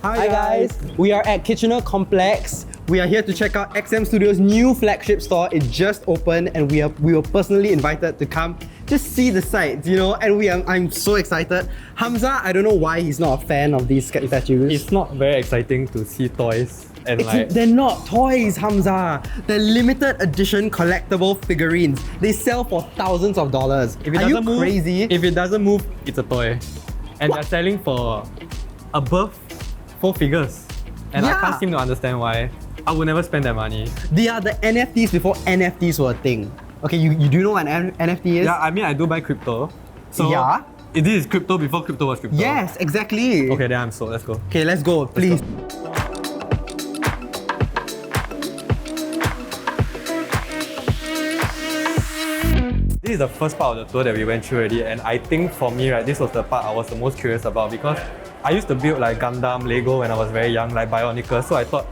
Hi guys, we are at Kitchener Complex. We are here to check out XM Studios' new flagship store. It just opened and we were personally invited to come just see the sights, you know, and I'm so excited. Hamza, I don't know why he's not a fan of these statues. It's not very exciting to see toys and They're not toys, Hamza. They're limited edition collectible figurines. They sell for thousands of dollars. Are you crazy? If it doesn't move, it's a toy. And What? they're selling for above 4 figures. And I Yeah. can't seem to understand why. I would never spend that money. They are the NFTs before NFTs were a thing. Okay, you do know what an NFT is? Yeah, I mean, I do buy crypto. So Yeah. this is crypto before crypto was crypto. Yes, exactly. Okay, then I'm sold. Let's go. Okay, let's go, please. This is the first part of the tour that we went through already, and I think for me, right, this was the part I was the most curious about because I used to build like Gundam, Lego when I was very young, like Bionicles, so I thought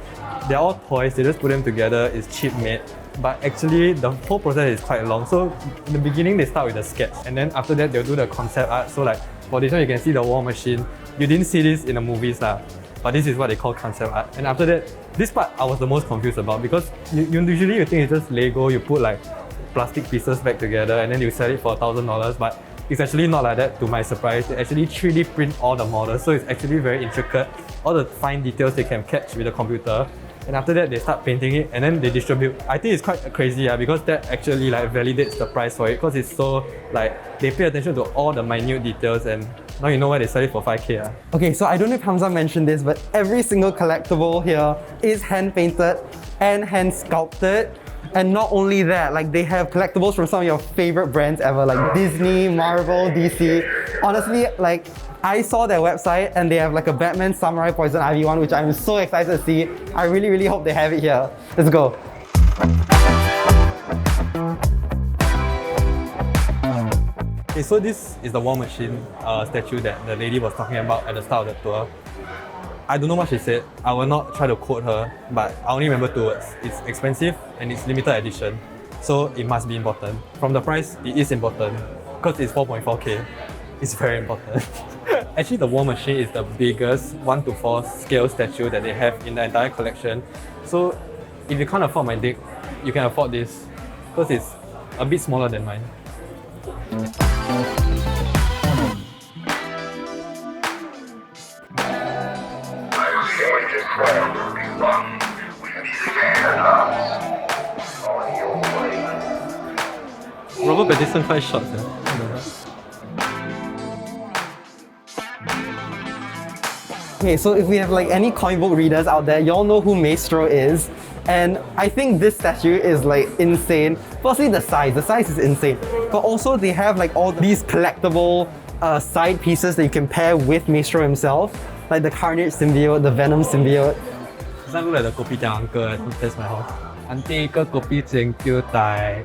they're all toys, they just put them together, it's cheap made. But actually, the whole process is quite long. So in the beginning, they start with a sketch, and then after that, they'll do the concept art. So like for this one, you can see the war machine. You didn't see this in the movies lah, but this is what they call concept art. And after that, this part I was the most confused about because usually you think it's just Lego, you put like plastic pieces back together and then you sell it for $1,000, but it's actually not like that to my surprise. They actually 3D print all the models, so it's actually very intricate. All the fine details they can catch with the computer. And after that, they start painting it and then they distribute. I think it's quite crazy because that actually like validates the price for it because it's so like they pay attention to all the minute details and now you know why they sell it for 5K. Okay, so I don't know if Hamza mentioned this, but every single collectible here is hand painted and hand sculpted. And not only that, like they have collectibles from some of your favorite brands ever, like Disney, Marvel, DC. Honestly, like I saw their website and they have like a Batman Samurai Poison Ivy one, which I'm so excited to see. I really hope they have it here. Let's go. Okay, so this is the War Machine statue that the lady was talking about at the start of the tour. I don't know what she said. I will not try to quote her, but I only remember 2 words. It's expensive and it's limited edition. So it must be important. From the price, it is important because it's 4.4K. It's very important. Actually, the War Machine is the biggest 1:4 scale statue that they have in the entire collection. So if you can't afford my dick, you can afford this because it's a bit smaller than mine. Robert Pattinson quite short. Okay, so if we have like any comic book readers out there, y'all know who Maestro is. And I think this statue is like insane. Firstly, the size is insane. But also they have like all these collectible side pieces that you can pair with Maestro himself. Like the Carnage symbiote, the Venom symbiote. Doesn't look like the kopitiam uncle who test my house. Auntie, ke kopi cheng tiêu tai.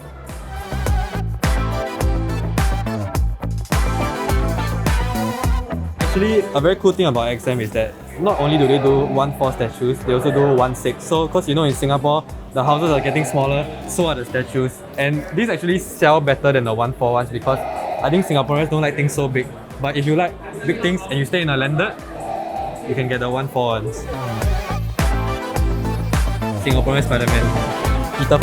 Actually, a very cool thing about XM is that not only do they do 1:4 statues, they also do 1:6. So, because you know in Singapore, the houses are getting smaller, so are the statues. And these actually sell better than the 1:4 ones because I think Singaporeans don't like things so big. But if you like big things and you stay in a landed, you can get the 1:4 ones. Singaporean Spider-Man. Peter.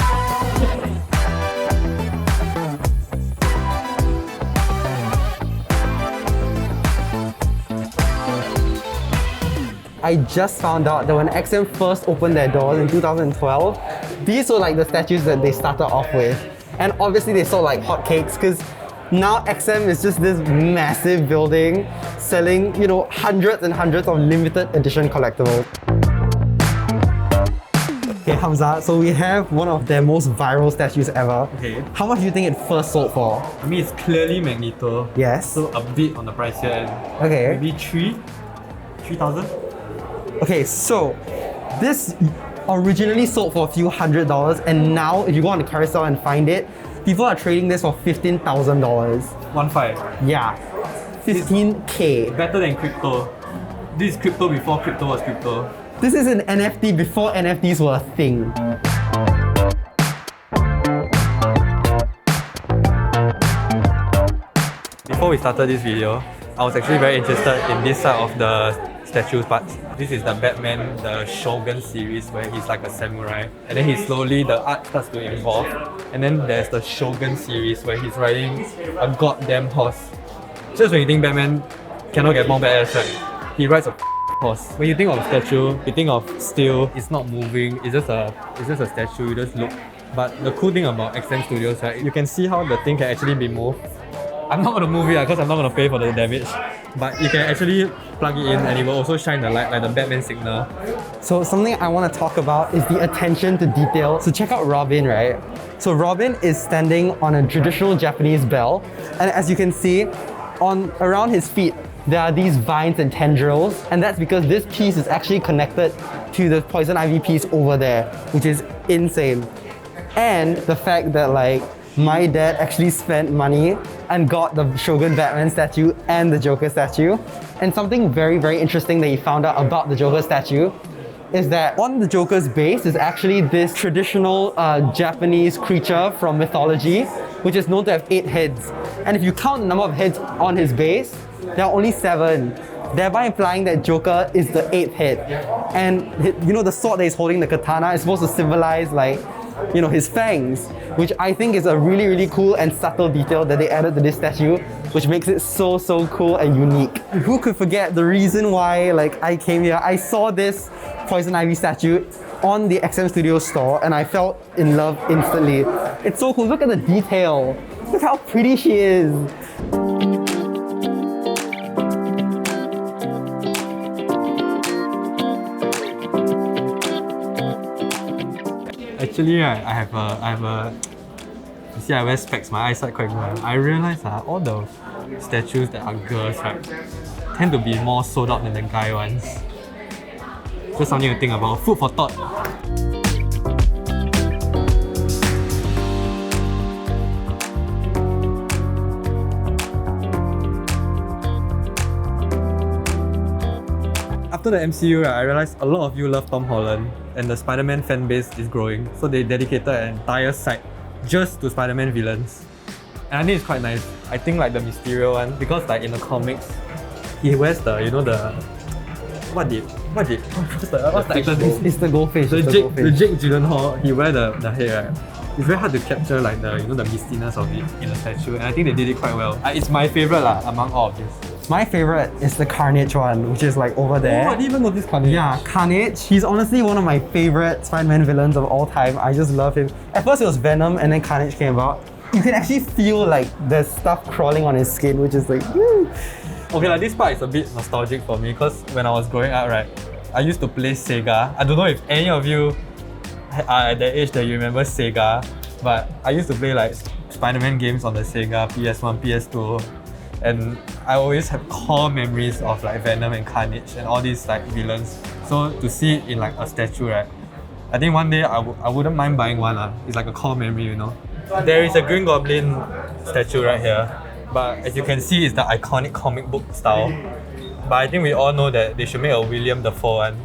I just found out that when XM first opened their doors in 2012, these were like the statues that they started off with. And obviously they sold like hotcakes because now XM is just this massive building selling, you know, hundreds and hundreds of limited edition collectibles. Okay, Hamza, so we have one of their most viral statues ever. Okay. How much do you think it first sold for? I mean, it's clearly Magneto. Yes. So a bit on the price here. And Okay. maybe 3,000? Okay, so this originally sold for a few $100s, and now if you go on the carousel and find it, people are trading this for $15,000. 1.5. Yeah, 15K. Better than crypto. This is crypto before crypto was crypto. This is an NFT before NFTs were a thing. Before we started this video, I was actually very interested in this side of the statues, but this is the Batman, the Shogun series where he's like a samurai. And then the art starts to evolve. And then there's the Shogun series where he's riding a goddamn horse. Just when you think Batman cannot get more badass, right? He rides a horse. When you think of statue, you think of steel, it's not moving, it's just a statue, you just look. But the cool thing about XM Studios, right, you can see how the thing can actually be moved. I'm not gonna move it because I'm not gonna pay for the damage. But you can actually plug it in and it will also shine the light like the Batman signal. So something I want to talk about is the attention to detail. So check out Robin, right? So Robin is standing on a traditional Japanese bell, and as you can see, around his feet, there are these vines and tendrils, and that's because this piece is actually connected to the poison ivy piece over there, which is insane. And the fact that like my dad actually spent money and got the Shogun Batman statue and the Joker statue. And something very, very interesting that he found out about the Joker statue is that on the Joker's base is actually this traditional Japanese creature from mythology, which is known to have 8 heads. And if you count the number of heads on his base, there are only 7, thereby implying that Joker is the 8th head. And you know, the sword that he's holding, the katana, is supposed to symbolize like, you know, his fangs, which I think is a really, really cool and subtle detail that they added to this statue, which makes it so, so cool and unique. Who could forget the reason why like I came here? I saw this poison ivy statue on the XM Studios store and I fell in love instantly. It's so cool. Look at the detail. Look how pretty she is. Actually, right, I have a. You see, I wear specs. My eyesight quite good. I realize all the statues that are girls, right, tend to be more sold out than the guy ones. Just something to think about. Food for thought. After the MCU, right, I realized a lot of you love Tom Holland and the Spider-Man fan base is growing, so they dedicated an entire site just to Spider-Man villains. And I think it's quite nice. I think like the Mysterio one, because like in the comics, he wears the, you know, the what's the actor's It's the goldfish. The Jake Gyllenhaal, he wear the head, right? It's very hard to capture like the, you know, the mistiness of it in the statue, and I think they did it quite well. It's my favourite among all of this. My favourite is the Carnage one, which is like over there. Oh, I didn't even notice Carnage. Yeah, Carnage. He's honestly one of my favourite Spider-Man villains of all time. I just love him. At first it was Venom and then Carnage came about. You can actually feel like there's stuff crawling on his skin, which is like, woo. Okay, like this part is a bit nostalgic for me because when I was growing up, right, I used to play Sega. I don't know if any of you are at the age that you remember Sega, but I used to play like Spider-Man games on the Sega, PS1, PS2, and I always have core memories of like Venom and Carnage and all these like villains. So to see it in like a statue, right, I think one day I wouldn't mind buying one. It's like a core memory, you know. There is a Green Goblin statue right here, but as you can see, it's the iconic comic book style. But I think we all know that they should make a William Dafoe one,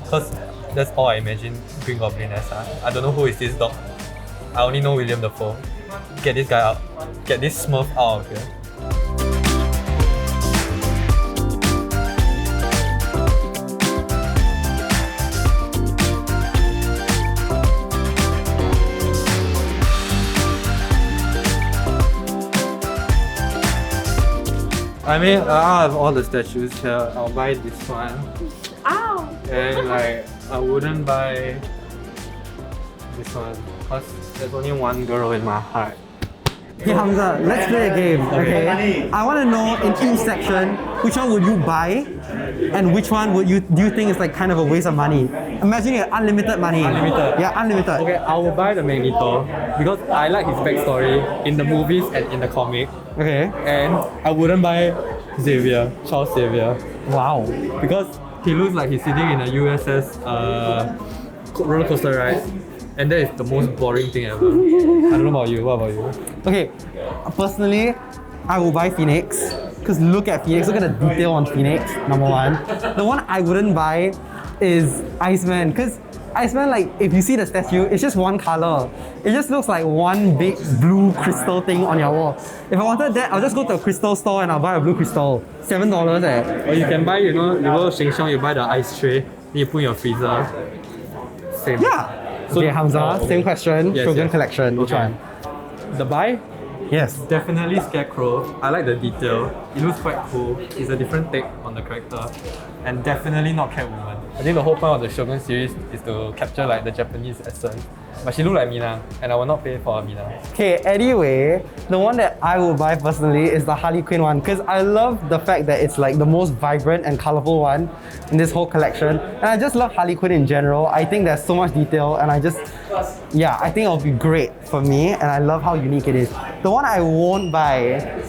because that's all I imagine Green Goblin as. I don't know who is this dog. I only know William Dafoe. Get this guy out. Get this Smurf out of here. I mean, out of all the statues here, I'll buy this one. Ow! And like, I wouldn't buy this one because there's only one girl in my heart. Hey Hamza, let's play a game, okay? I want to know in each section, which one would you buy and which one do you think is like kind of a waste of money? Imagine you have unlimited money. Unlimited? Yeah, unlimited. Okay, I will buy the Magneto because I like his backstory in the movies and in the comic. Okay. And I wouldn't buy Xavier, Charles Xavier. Wow. Because he looks like he's sitting in a USS roller coaster ride. And that is the most boring thing ever. I don't know about you, what about you? Okay, personally, I will buy Phoenix. Because look at Phoenix, look at the detail on Phoenix, number one. The one I wouldn't buy is Iceman. Because I spent like, if you see the statue, it's just one color. It just looks like one big blue crystal thing on your wall. If I wanted that, I'll just go to a crystal store and I'll buy a blue crystal. $7 eh. Or you can buy, you go Sheng Siong, you buy the ice tray, then you put in your freezer. Same. Yeah. So- Okay, Hamza, okay. same question. Yes, Shogun yes. collection, which Okay. one? The buy? Yes. Definitely Scarecrow. I like the detail. It looks quite cool. It's a different take on the character. And definitely not Catwoman. I think the whole point of the Shogun series is to capture like the Japanese essence. But she looked like Mina, and I will not pay for a Mina. Okay, anyway, the one that I will buy personally is the Harley Quinn one because I love the fact that it's like the most vibrant and colorful one in this whole collection. And I just love Harley Quinn in general. I think there's so much detail and I think it'll be great for me and I love how unique it is. The one I won't buy,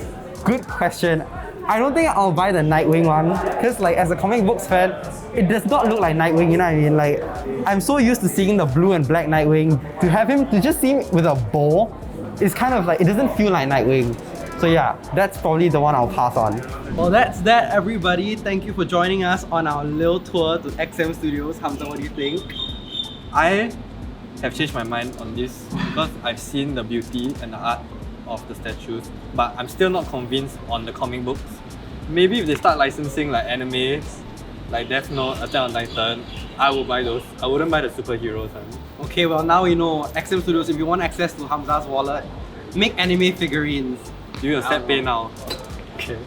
good question. I don't think I'll buy the Nightwing one because like as a comic books fan, it does not look like Nightwing, you know what I mean? Like I'm so used to seeing the blue and black Nightwing, to just see him with a bow, it's kind of like, it doesn't feel like Nightwing. So yeah, that's probably the one I'll pass on. Well, that's that, everybody. Thank you for joining us on our little tour to XM Studios. Hamza, what do you think? I have changed my mind on this because I've seen the beauty and the art of the statues, but I'm still not convinced on the comic books. Maybe if they start licensing like animes, like Death Note, Attack on Titan, I will buy those. I wouldn't buy the superheroes one. Okay, well now we know XM Studios, if you want access to Hamza's wallet, make anime figurines. Do you accept pay now? Okay.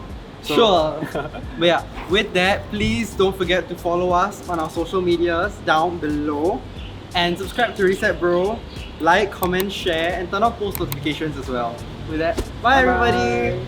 So- Sure. But yeah, with that, please don't forget to follow us on our social medias down below and subscribe to Reset Bro, like, comment, share, and turn on post notifications as well. With that, bye everybody!